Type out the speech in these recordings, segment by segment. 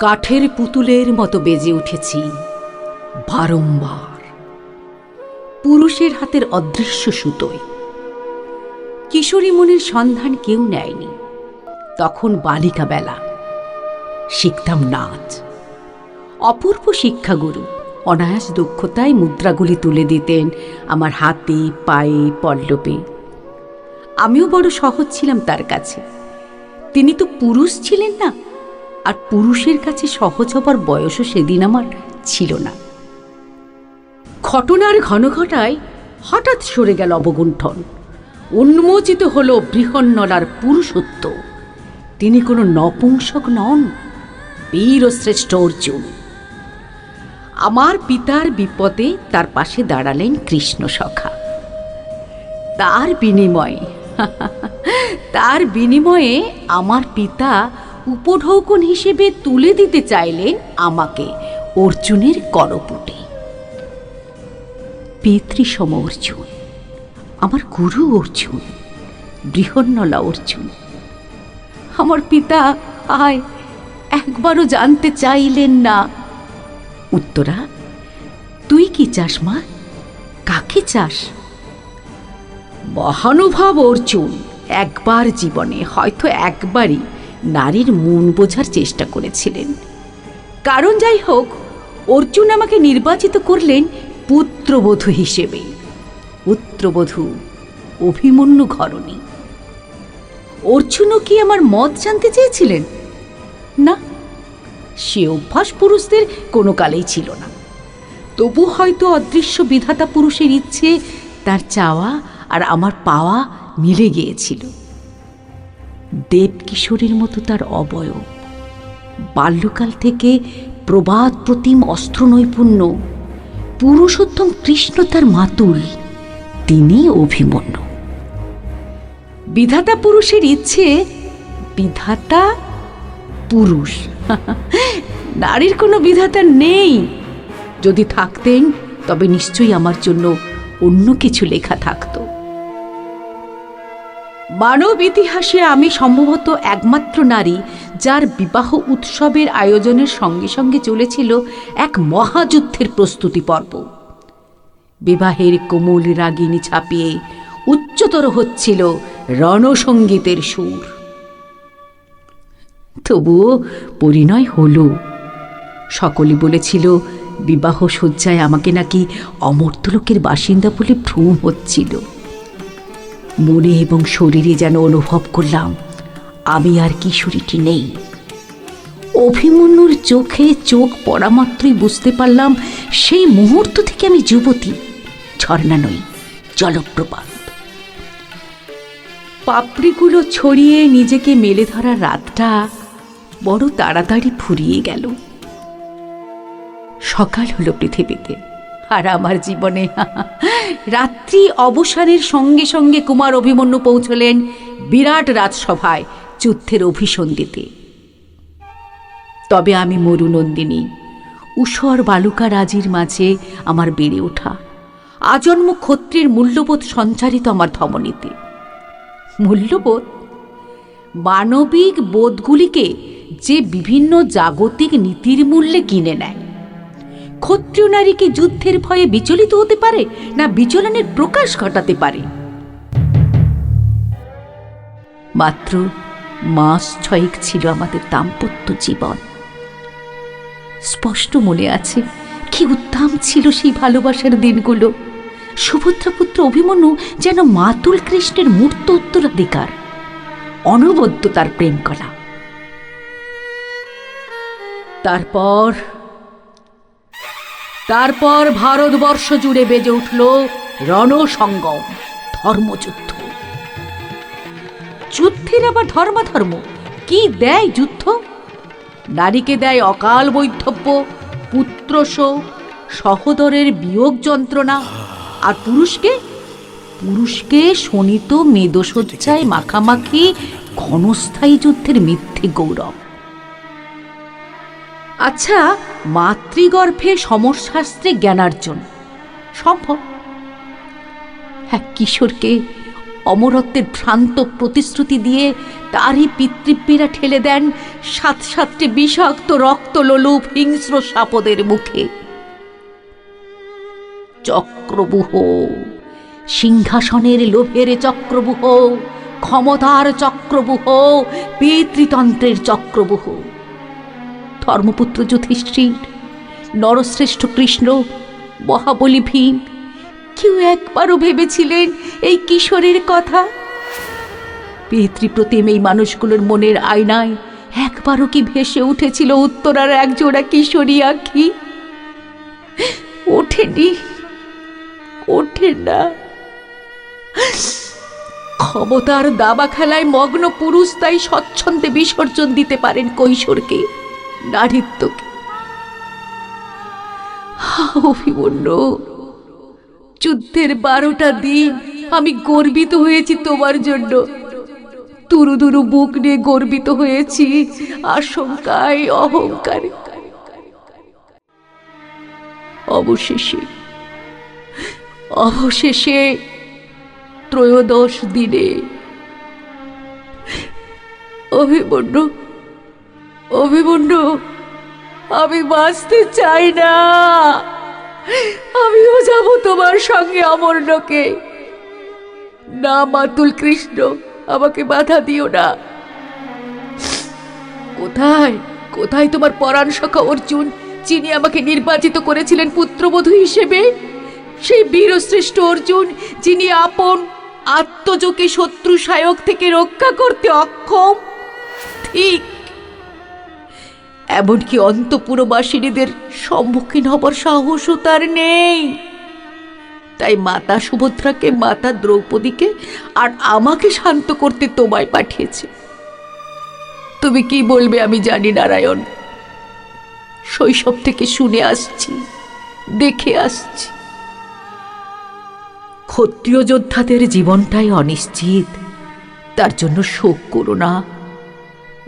কাঠের পুতুলের মতো বেজে উঠেছি বারংবার পুরুষের হাতের অদৃশ্য সুতোয়। কিশোরী মনের সন্ধান কেউ নেয়নি। তখন বালিকা বেলা, শিখতাম নাচ। অপূর্ব শিক্ষাগুরু অনায়াস দক্ষতায় মুদ্রাগুলি তুলে দিতেন আমার হাতে, পায়ে, পল্লবে। আমিও বড় সহজ ছিলাম তার কাছে। তিনি তো পুরুষ ছিলেন না, আর পুরুষের কাছে সহজ হবার বয়সও সেদিন আমার ছিল না। ঘটনার ঘনঘটায় হঠাৎ সরে গেল অবগুণ্ঠন। উন্মোচিত হল বৃহন্নলার পুরুষত্ব। তিনি কোনো নপুংসক নন, বীর ও শ্রেষ্ঠ অর্জুন। আমার পিতার বিপদে তার পাশে দাঁড়ালেন কৃষ্ণ সখা। তার বিনিময়ে আমার পিতা উপঢৌকন হিসেবে তুলে দিতে চাইলেন আমাকে অর্জুনের করপুটে। পিতৃসম অর্জুন, আমার গুরু অর্জুন, বৃহন্নলা অর্জুন। আমার পিতা একবারও জানতে চাইলেন না, উত্তরা তুই কি চাস মা, কাকে চাস? মহানুভব অর্জুন একবার জীবনে, হয়তো একবারই, নারীর মন বোঝার চেষ্টা করেছিলেন। কারণ যাই হোক, অর্জুন আমাকে নির্বাচিত করলেন পুত্রবধূ হিসেবে। পুত্রবধূ অভিমন্যু ঘরণী। অর্জুনও কি আমার মত জানতে চেয়েছিলেন? না, সে অভ্যাস পুরুষদের কোনো কালেই ছিল না। তবু হয়তো অদৃশ্য বিধাতা পুরুষের ইচ্ছে, তার চাওয়া আর আমার পাওয়া মিলে গিয়েছিল। দেবকিশোরীর মতো তার অবয়ব, বাল্যকাল থেকে প্রবাদ প্রতিম অস্ত্র নৈপুণ্য, পুরুষোত্তম কৃষ্ণ তার মাতুল, তিনি অভিমন্যু। বিধাতা পুরুষের ইচ্ছে, বিধাতা পুরুষ। নারীর কোনো বিধাতা নেই। যদি থাকতেন তবে নিশ্চয়ই আমার জন্য অন্য কিছু লেখা থাকত। মানব ইতিহাসে আমি সম্ভবত একমাত্র নারী যার বিবাহ উৎসবের আয়োজনের সঙ্গে সঙ্গে চলেছিল এক মহাযুদ্ধের প্রস্তুতি পর্ব। বিবাহের কোমল রাগিনী ছাপিয়ে উচ্চতর হচ্ছিল রণসঙ্গীতের সুর। তবুও পরিণয় হল। সকলে বলেছিল বিবাহ শয্যায় আমাকে নাকি অমর্ত্যলোকের বাসিন্দা বলে ভ্রম হচ্ছিল। মনে এবং শরীরে যেন অনুভব করলাম আমি আর কিশোরীটি নেই। অভিমন্যুর চোখে চোখ পড়া মাত্রই বুঝতে পারলাম সেই মুহূর্ত থেকে আমি যুবতী, ঝর্ণা নই, জলপ্রপাত। পাপড়িগুলো ছড়িয়ে নিজেকে মেলে ধরা রাতটা বড় তাড়াতাড়ি ফুরিয়ে গেল। সকাল হলো পৃথিবীতে, আর আমার জীবনে রাত্রি অবসানের সঙ্গে সঙ্গে কুমার অভিমন্যু পৌঁছলেন বিরাট রাজসভায় যুদ্ধের অভিসন্ধিতে। তবে আমি মরুনন্দিনী, ঊষর বালুকা রাজির মাঝে আমার বেড়ে ওঠা, আজন্ম ক্ষত্রির মূল্যবোধ সঞ্চারিত আমার ধমনীতে। মূল্যবোধ, মানবিক বোধগুলিকে যে বিভিন্ন জাগতিক নীতির মূল্যে কিনে নেয়। ক্ষত্রিয় নারী কি যুদ্ধের ভয়ে বিচলিত হতে পারে, না বিচলনের প্রকাশ ঘটাতে পারে? মাত্র মাস 6 ছিল আমাদের দাম্পত্য জীবন। স্পষ্ট মনে আছে কি উদ্দাম ছিল সেই ভালোবাসার দিনগুলো। সুভদ্রাপুত্র অভিমন্যু যেন মাতুল কৃষ্ণের মূর্ত উত্তরাধিকার, অনবদ্য তার প্রেম কলা। তারপর ভারতবর্ষ জুড়ে বেজে উঠল রণসঙ্গম, ধর্মযুদ্ধ। যুদ্ধের আবার ধর্মাধর্ম কি দেয় যুদ্ধ? নারীকে দেয় অকাল বৈধব্য, পুত্রশোক, সহোদরের বিয়োগ যন্ত্রণা, আর পুরুষকে শোণিত মেদশয্যায় মাখামাখি ক্ষণস্থায়ী যুদ্ধের মিথ্যে গৌরব। আচ্ছা, মাতৃগর্ভে সমরশাস্ত্রে জ্ঞানার্জন সম্ভব? কিশোরকে অমরত্বের ভ্রান্ত প্রতিশ্রুতি দিয়ে তারই পিতৃব্যেরা ঠেলে দেন সাত সাতটি বিষাক্ত রক্তলোলুপ হিংস্র সাপদের মুখে। চক্রব্যূহ, সিংহাসনের লোভের চক্রব্যূহ, ক্ষমতার চক্রব্যূহ, পিতৃতন্ত্রের চক্রব্যূহ। ধর্মপুত্র যুধিষ্ঠির, নরশ্রেষ্ঠ কৃষ্ণ, মহাবলী ভীম, কেউ একবারও ভেবেছিলেন এই কিশোরের কথা? পিতৃপ্রতিম এই মানুষগুলোর মনের আয়নায় একবারও কি ভেসে উঠেছিল উত্তরার একজোড়া কিশোরী আঁখি? ওঠেনি, ওঠে না। ক্ষমতার দাবা খেলায় মগ্ন পুরুষ তাই স্বচ্ছন্দে বিসর্জন দিতে পারেন কৈশোরকে, নারীত্বকে। অভিমন্যু, যুদ্ধের 12টা দিন আমি গর্বিত হয়েছি তোমার জন্য। দুরু দুরু বুক নিয়ে গর্বিত হয়েছি, আশঙ্কায় অহংকারে। অবশেষে অবশেষে 13 দিনে অভিমন্যু, অভিমন্যু, আমি বাঁচতে চাই না। আমিও যাব তোমার সঙ্গে অমরলোকে। না মাতুল কৃষ্ণ, আমাকে বাধা দিও না। কোথায় কোথায় তোমার পরাণ সখা অর্জুন, যিনি আমাকে নির্বাচিত করেছিলেন পুত্রবধূ হিসেবে? সেই বীরশ্রেষ্ঠ অর্জুন, যিনি আপন আত্মজকে শত্রু সায়ক থেকে রক্ষা করতে অক্ষম। ঠিক এমনকি অন্তঃপুরবাসিনীদের সম্মুখীন হবার সাহসও তার নেই। তাই মাতা সুভদ্রাকে, মাতা দ্রৌপদীকে আর আমাকে শান্ত করতে তোমায় পাঠিয়েছে। তুমি কি বলবে আমি জানি নারায়ণ। শৈশব থেকে শুনে আসছি, দেখে আসছি, ক্ষত্রিয় যোদ্ধাদের জীবনটাই অনিশ্চিত। তার জন্য শোক করো না।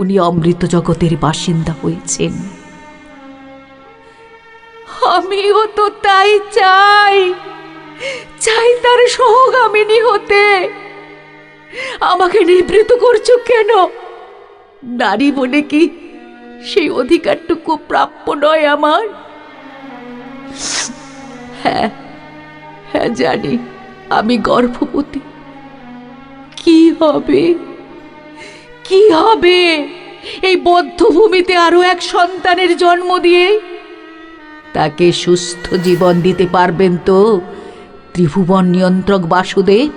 উনি অমৃত জগতের বাসিন্দা হয়েছেন। আমিও তো তাই চাই, চাই তার সহগামিনী হতে। আমাকে নিবৃত করছো কেন? নারী বলে কি সেই অধিকারটুকু প্রাপ্য নয় আমার? হ্যাঁ হ্যাঁ, জানি আমি গর্ভবতী। কি হবে, কি হবে এই বদ্ধভূমিতে আরো এক সন্তানের জন্ম দিয়ে? তাকে সুস্থ জীবন দিতে পারবেন তো ত্রিভুবন নিয়ন্ত্রক বাসুদেব?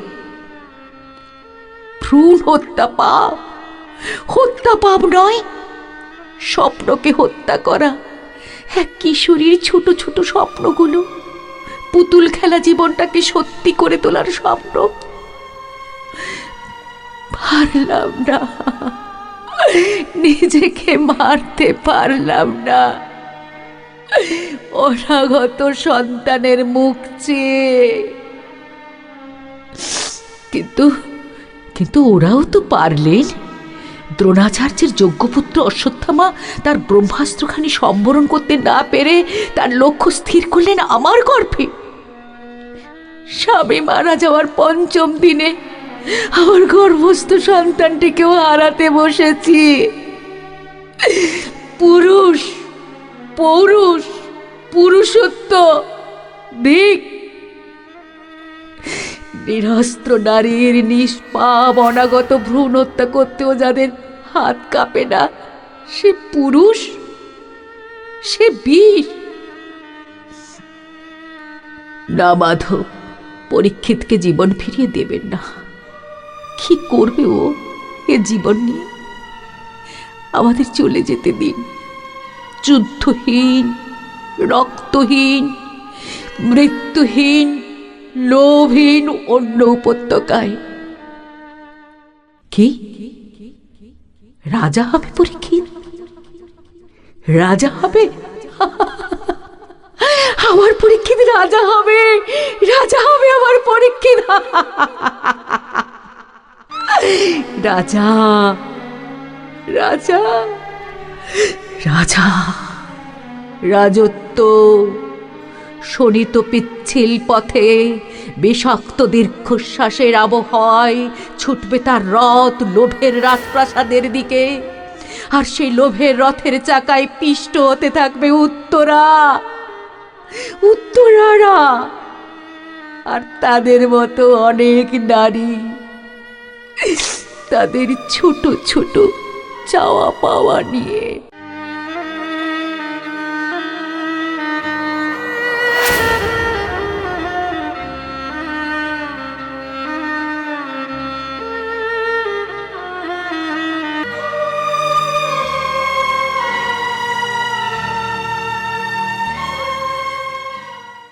ভ্রূণ হত্যা পাপ, হত্যা পাপ নয়। স্বপ্নকে হত্যা করা, এক কিশোরীর ছোট ছোট স্বপ্নগুলো, পুতুল খেলা জীবনটাকে সত্যি করে তোলার স্বপ্ন। পারলাম না, নিজেকে মারতে পারলাম না অনাগত সন্তানের মুখ চেয়ে। কিন্তু কিন্তু ওরাও তো পারলেন। দ্রোণাচার্যের যোগ্যপুত্র অশ্বত্থামা তার ব্রহ্মাস্ত্রখানি সম্বরণ করতে না পেরে তার লক্ষ্য স্থির করলেন আমার গর্ভে। স্বামী মারা যাওয়ার 5ম দিনে আমার গর্ভস্থ সন্তানটিকেও হারাতে বসেছি। পুরুষ, পৌরুষ, পুরুষত্ব দিক। নিরস্ত্র নারীর নিষ্পাপ অনাগত ভ্রূণ হত্যা করতেও যাদের হাত কাঁপে না, সে পুরুষ, সে বীর না। মাধব, পরীক্ষিতকে জীবন ফিরিয়ে দেবেন না। কি করবে ও এ জীবন নিয়ে? আমাদের চলে যেতে দিন, যুদ্ধহীন, রক্তহীন, মৃত্যুহীন, লোভহীন অন্য উপত্যকায়। কি রাজা হবে পরীক্ষিত? রাজা হবে? আমার পরীক্ষিত রাজা হবে, রাজা হবে আমার পরীক্ষিত। রাজা, রাজা, রাজা, রাজত্ব, শোণিত পিচ্ছিল পথে বিষাক্ত দীর্ঘশ্বাসের আবহাওয়ায় ছুটবে তার রথ লোভের রাজপ্রাসাদের দিকে, আর সেই লোভের রথের চাকায় পিষ্ট হতে থাকবে উত্তরারা আর তাদের মতো অনেক নারী, তাদের ছোট ছোট চাওয়া পাওয়া নিয়ে।